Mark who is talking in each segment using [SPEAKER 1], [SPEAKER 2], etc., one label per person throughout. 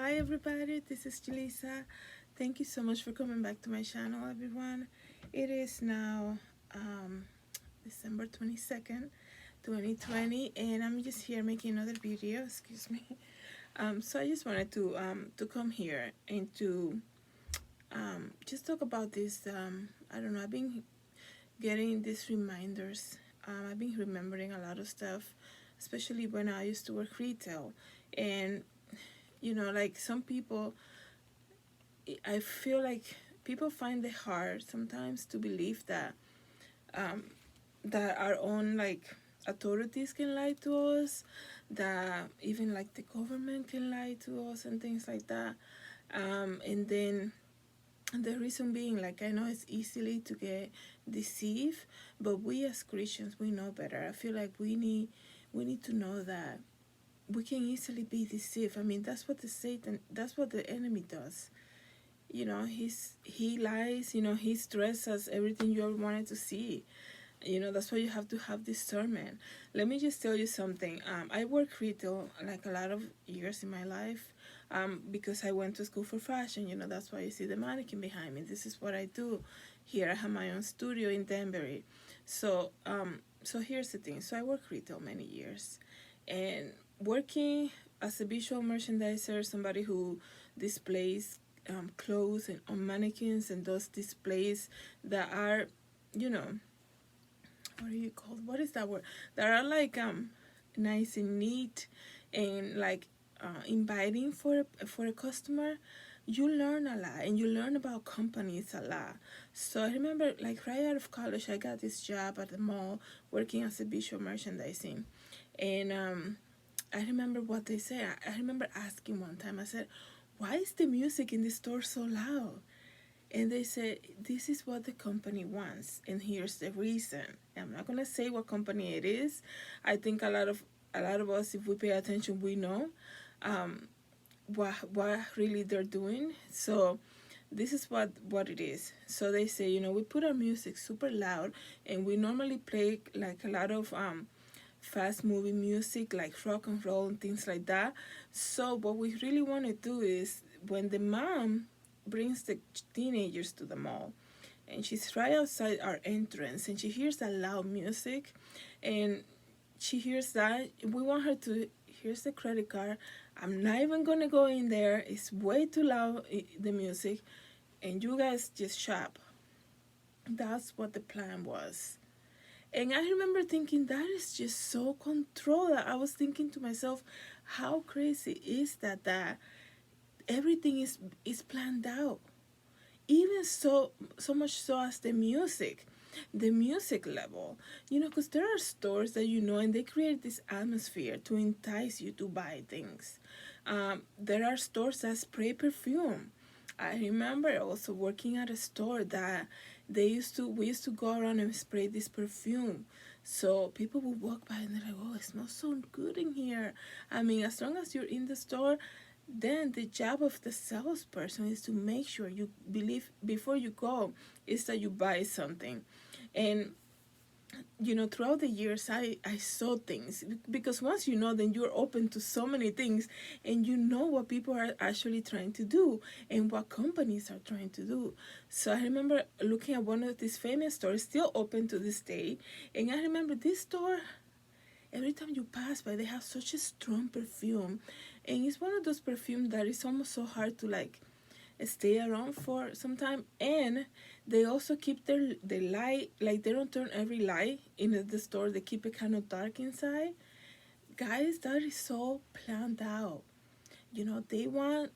[SPEAKER 1] Hi everybody, this is Jelisa. Thank you so much for coming back to my channel, everyone. It is now December 22nd, 2020, and I'm just here making another video, excuse me. So I just wanted to come here and to just talk about this. I don't know, I've been getting these reminders. I've been remembering a lot of stuff, especially when I used to work retail. And like some people, I feel like people find it hard sometimes to believe um, that our own like authorities can lie to us, that even like the government can lie to us and things like that. And then the reason being, like, I know it's easily to get deceived, but we as Christians, we know better. I feel like we need to know that we can easily be deceived. I mean, that's what the enemy does. He lies. He stresses everything you ever wanted to see. That's why you have to have discernment. Let me just tell you something. I work retail like a lot of years in my life, because I went to school for fashion. That's why you see the mannequin behind me. This is what I do here. I have my own studio in Danbury. So here's the thing. So I work retail many years, and working as a visual merchandiser, somebody who displays clothes and on mannequins and those displays that are, you know, what are you called? What is that word? That are like nice and neat and like inviting for a customer. You learn a lot and you learn about companies a lot. So I remember, like, right out of college, I got this job at the mall working as a visual merchandising, and I remember what they said. I remember asking one time. I said, "Why is the music in the store so loud?" And they said, "This is what the company wants, and here's the reason." I'm not gonna say what company it is. I think a lot of us, if we pay attention, we know um, what really they're doing. So this is what it is. So they say, we put our music super loud, and we normally play like a lot of fast moving music like rock and roll and things like that. So what we really want to do is, when the mom brings the teenagers to the mall, and she's right outside our entrance, and she hears that loud music, and she hears that, we want her to, here's the credit card, I'm not even gonna go in there, it's way too loud, the music, and you guys just shop. That's what the plan was. And I remember thinking, that is just so controlled. I was thinking to myself, how crazy is that everything is planned out. Even so much so as the music level. Because there are stores that and they create this atmosphere to entice you to buy things. There are stores that spray perfume. I remember also working at a store that we used to go around and spray this perfume. So people would walk by and they're like, "Oh, it smells so good in here." I mean, as long as you're in the store, then the job of the salesperson is to make sure you believe before you go is that you buy something. And throughout the years, I saw things, because once then you're open to so many things, and you know what people are actually trying to do and what companies are trying to do. So I remember looking at one of these famous stores, still open to this day, and I remember this store, every time you pass by, they have such a strong perfume, and it's one of those perfumes that is almost so hard to like stay around for some time. And they also keep the light, like they don't turn every light in the store, they keep it kind of dark inside. Guys, that is so planned out. They want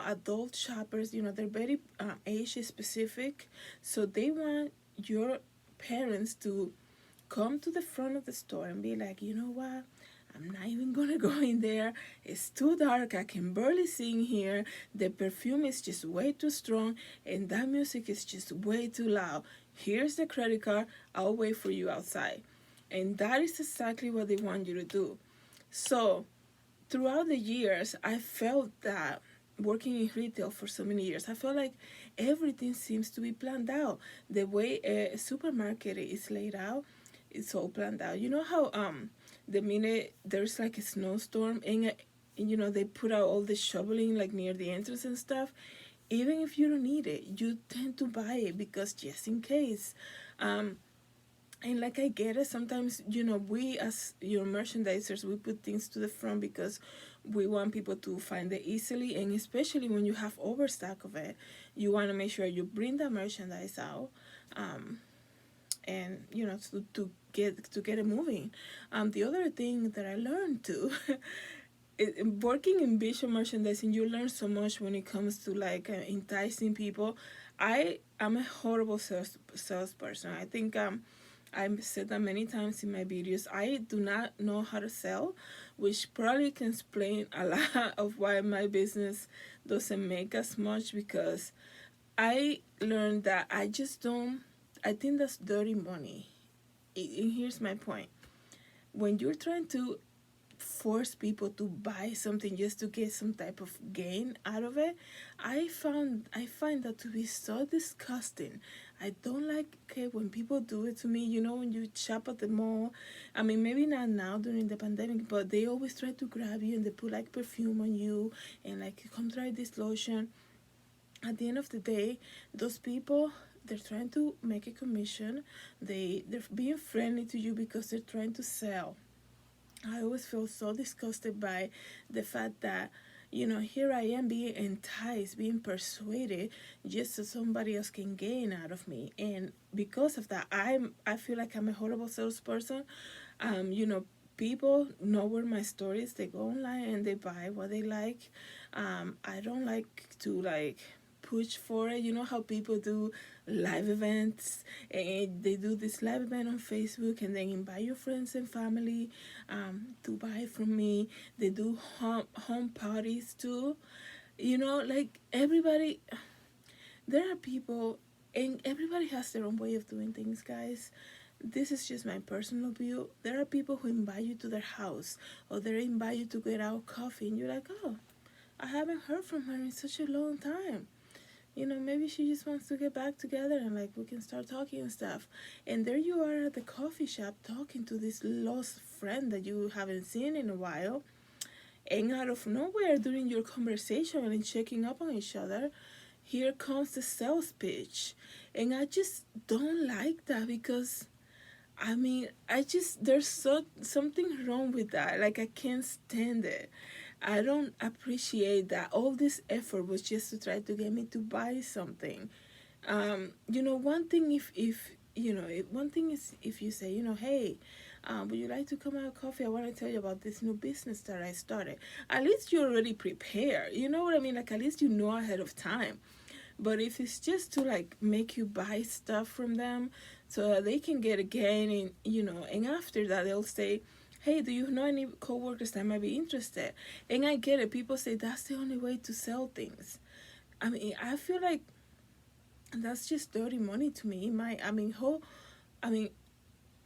[SPEAKER 1] adult shoppers. They're very age specific, so they want your parents to come to the front of the store and be like, "You know what, I'm not even gonna go in there. It's too dark. I can barely see in here. The perfume is just way too strong, and that music is just way too loud. Here's the credit card. I'll wait for you outside." And that is exactly what they want you to do. So, throughout the years, I felt that working in retail for so many years, I felt like everything seems to be planned out. The way a supermarket is laid out, it's all planned out. You know how the minute there's like a snowstorm, and you know, they put out all the shoveling like near the entrance and stuff. Even if you don't need it, you tend to buy it because just in case. um, and like I get it, sometimes, you know, we as your merchandisers, we put things to the front because we want people to find it easily, and especially when you have overstock of it, you want to make sure you bring the merchandise out, um, and you know, to get it moving. The other thing that I learned too, working in visual merchandising, you learn so much when it comes to like enticing people. I'm a horrible salesperson. I think I've said that many times in my videos. I do not know how to sell, which probably can explain a lot of why my business doesn't make as much, because I learned that I just don't. I think that's dirty money. And here's my point: when you're trying to force people to buy something just to get some type of gain out of it, I find that to be so disgusting. I don't like it when people do it to me. You know, when you shop at the mall, I mean, maybe not now during the pandemic, but they always try to grab you and they put like perfume on you and like, come try this lotion. At the end of the day, those people, they're trying to make a commission. They're being friendly to you because they're trying to sell. I always feel so disgusted by the fact that, you know, here I am being enticed, being persuaded just so somebody else can gain out of me. And because of that, I feel like I'm a horrible salesperson. You know, people know where my stories. They go online and they buy what they like. I don't like to like push for it. You know how people do live events, and they do this live event on Facebook and then invite your friends and family to buy from me. They do home parties too. You know, like everybody, there are people, and everybody has their own way of doing things, guys. This is just my personal view. There are people who invite you to their house, or they invite you to get out coffee, and you're like, oh, I haven't heard from her in such a long time. You know, maybe she just wants to get back together and like we can start talking and stuff. And there you are at the coffee shop talking to this lost friend that you haven't seen in a while. And out of nowhere, during your conversation and checking up on each other, here comes the sales pitch. And I just don't like that, because I mean, there's something wrong with that. Like, I can't stand it. I don't appreciate that all this effort was just to try to get me to buy something. You know, one thing, if you know, one thing is if you say, you know, hey, would you like to come out coffee? I want to tell you about this new business that I started. At least you're already prepared. You know what I mean? Like, at least you know ahead of time. But if it's just to like make you buy stuff from them so that they can get a gain, and you know, and after that they'll say, hey, do you know any coworkers that might be interested? And I get it. People say that's the only way to sell things. I mean, I feel like that's just dirty money to me. I mean,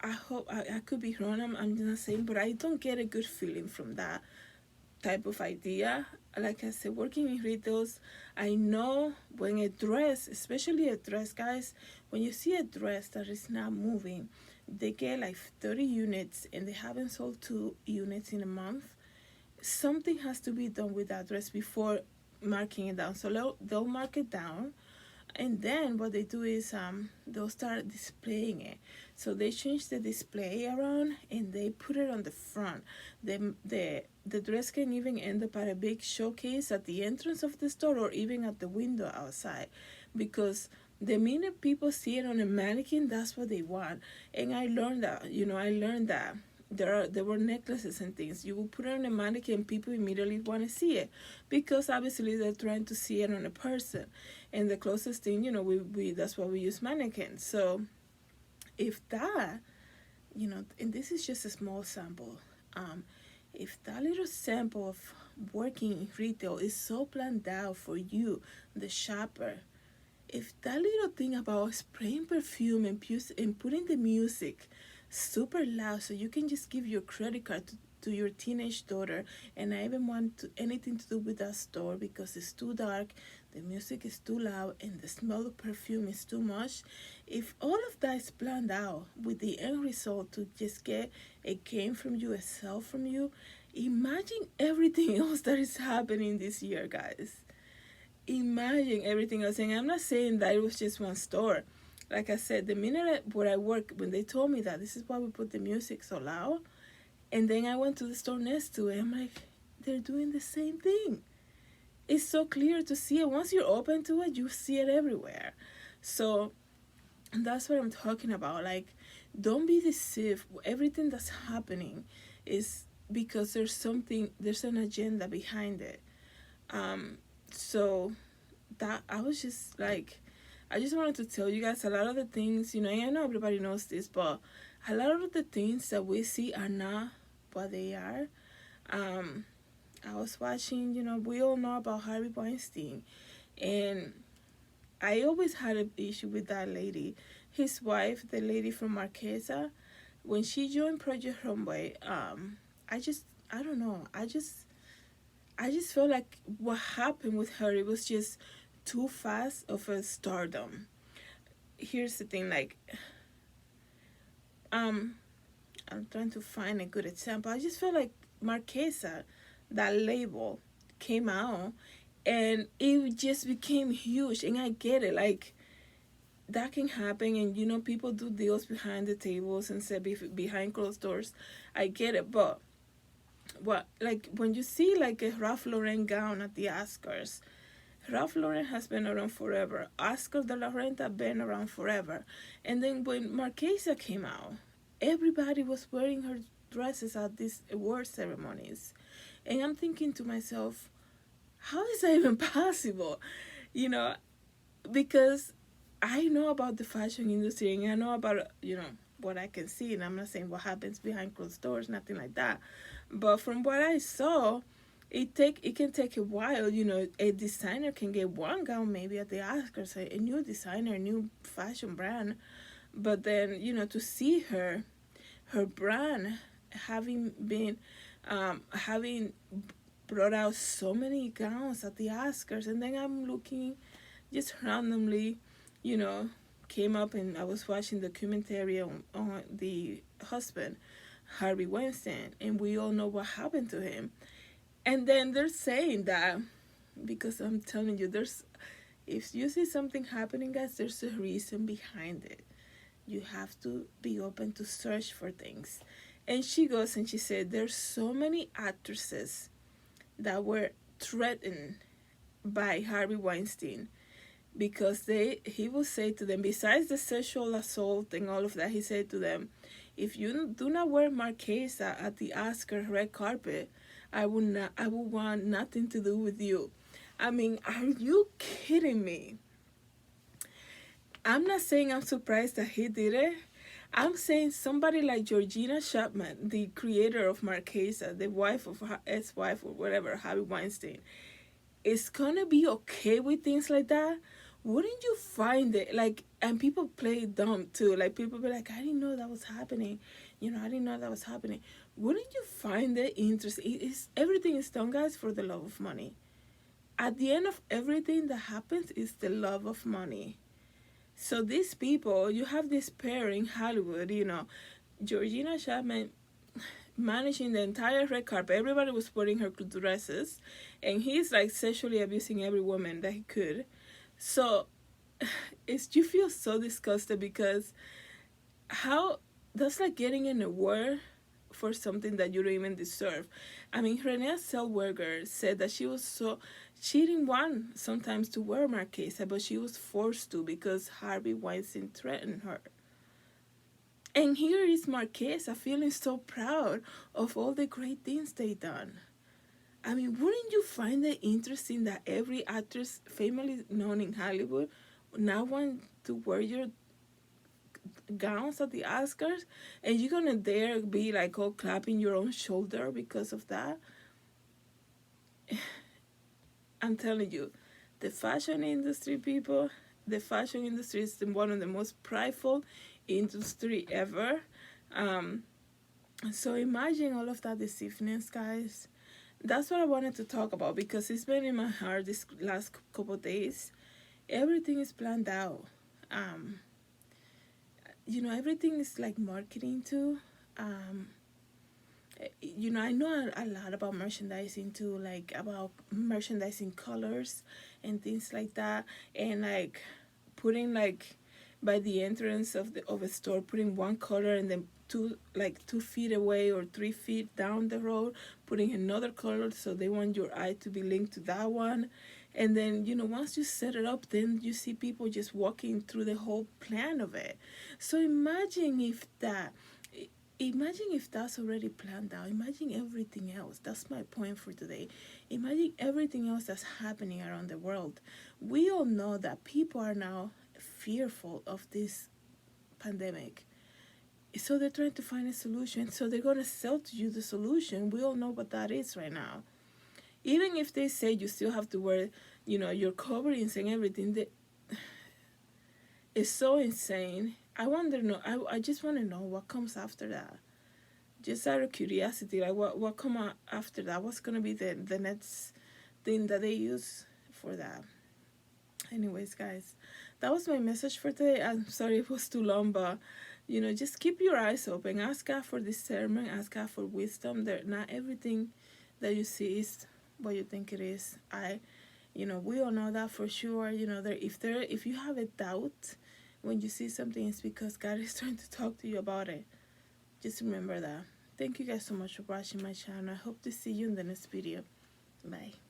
[SPEAKER 1] I hope I could be wrong. I'm not saying, but I don't get a good feeling from that type of idea. Like I said, working in retails, I know when a dress, especially a dress, guys, when you see a dress that is not moving, they get like 30 units and they haven't sold 2 units in a month. Something has to be done with that dress before marking it down. So they'll mark it down, and then what they do is they'll start displaying it. So they change the display around and they put it on the front. The dress can even end up at a big showcase at the entrance of the store, or even at the window outside, because the minute people see it on a mannequin, that's what they want. And I learned that, you know, there were necklaces and things you will put it on a mannequin, people immediately want to see it, because obviously they're trying to see it on a person. And the closest thing, you know, we that's why we use mannequins. So if that, you know, and this is just a small sample, if that little sample of working in retail is so planned out for you, the shopper, if that little thing about spraying perfume and putting the music super loud so you can just give your credit card to your teenage daughter, and I even want anything to do with that store because it's too dark, the music is too loud, and the smell of perfume is too much. If all of that is planned out with the end result to just get a gain from you, a sell from you, Imagine everything else that is happening this year, guys. Imagine everything else. And I'm not saying that it was just one store. Like I said, the minute where I work, when they told me that this is why we put the music so loud, and then I went to the store next to it, I'm like, they're doing the same thing. It's so clear to see it. Once you're open to it, you see it everywhere. So that's what I'm talking about. Like, don't be deceived. Everything that's happening is because there's an agenda behind it. So that I was just like, I just wanted to tell you guys a lot of the things, and I know everybody knows this, but a lot of the things that we see are not what they are. Um, I was watching, we all know about Harvey Weinstein, and I always had an issue with that lady. His wife, the lady from Marquesa, when she joined Project Runway, I don't know, I just felt like what happened with her, it was just too fast of a stardom. Here's the thing, like, um, I'm trying to find a good example. I just felt like Marquesa, that label, came out and it just became huge. And I get it, like, that can happen, and people do deals behind the tables and say behind closed doors. I get it, but what, like, when you see like a Ralph Lauren gown at the Oscars, Ralph Lauren has been around forever. Oscar de la Renta been around forever. And then when Marquesa came out, everybody was wearing her dresses at these award ceremonies. And I'm thinking to myself, how is that even possible? You know, because I know about the fashion industry, and I know about, what I can see, and I'm not saying what happens behind closed doors, nothing like that. But from what I saw, it can take a while. A designer can get one gown maybe at the Oscars, a new designer, a new fashion brand, but then to see her brand having been having brought out so many gowns at the Oscars, and then I'm looking just randomly, you know, came up and I was watching the documentary on the husband, Harvey Weinstein, and we all know what happened to him. And then they're saying that, because I'm telling you, if you see something happening, guys, there's a reason behind it. You have to be open to search for things. And she goes and she said, there's so many actresses that were threatened by Harvey Weinstein, because he will say to them, besides the sexual assault and all of that, he said to them, if you do not wear Marquesa at the Oscar red carpet, I will want nothing to do with you. I mean, are you kidding me? I'm not saying I'm surprised that he did it. I'm saying somebody like Georgina Chapman, the creator of Marquesa, the wife of ex-wife or whatever, Harvey Weinstein, is gonna be okay with things like that. Wouldn't you find it like? And people play dumb too. Like, people be like, I didn't know that was happening. I didn't know that was happening. Wouldn't you find it interesting? Everything is done, guys, for the love of money. At the end of everything that happens is the love of money. So these people, you have this pair in Hollywood, Georgina Chapman managing the entire red carpet. Everybody was wearing her dresses, and he's like sexually abusing every woman that he could. So you feel so disgusted, because how that's like getting an award for something that you don't even deserve. I mean, Renee Zellweger said that she didn't want sometimes to wear Marquesa, but she was forced to because Harvey Weinstein threatened her. And here is Marquesa feeling so proud of all the great things they done. I mean, wouldn't you find it interesting that every actress famously known in Hollywood now want to wear your gowns at the Oscars, and you're gonna dare be like all clapping your own shoulder because of that? I'm telling you, the fashion industry, people, the fashion industry is one of the most prideful industry ever. So imagine all of that deceiveness, guys. That's what I wanted to talk about, because it's been in my heart this last couple of days. Everything is planned out. Everything is like marketing too. You know, I know a lot about merchandising too, like about merchandising colors and things like that, and like putting like by the entrance of a store, putting one color and then 2 feet away or 3 feet down the road, putting another color, so they want your eye to be linked to that one. And then, you know, once you set it up, then you see people just walking through the whole plan of it. So imagine if that's already planned out. Imagine everything else. That's my point for today. Imagine everything else that's happening around the world. We all know that people are now fearful of this pandemic. So they're trying to find a solution. So they're going to sell to you the solution. We all know what that is right now. Even if they say you still have to wear, you know, your coverings and everything, it's so insane. I just want to know what comes after that. Just out of curiosity, like what come after that? What's gonna be the next thing that they use for that? Anyways, guys, that was my message for today. I'm sorry it was too long, but you know, just keep your eyes open. Ask God for discernment. Ask God for wisdom. There, not everything that you see is what you think it is. You know, we all know that for sure. You know, if you have a doubt when you see something, it's because God is trying to talk to you about it. Just remember that. Thank you guys so much for watching my channel. I hope to see you in the next video. Bye.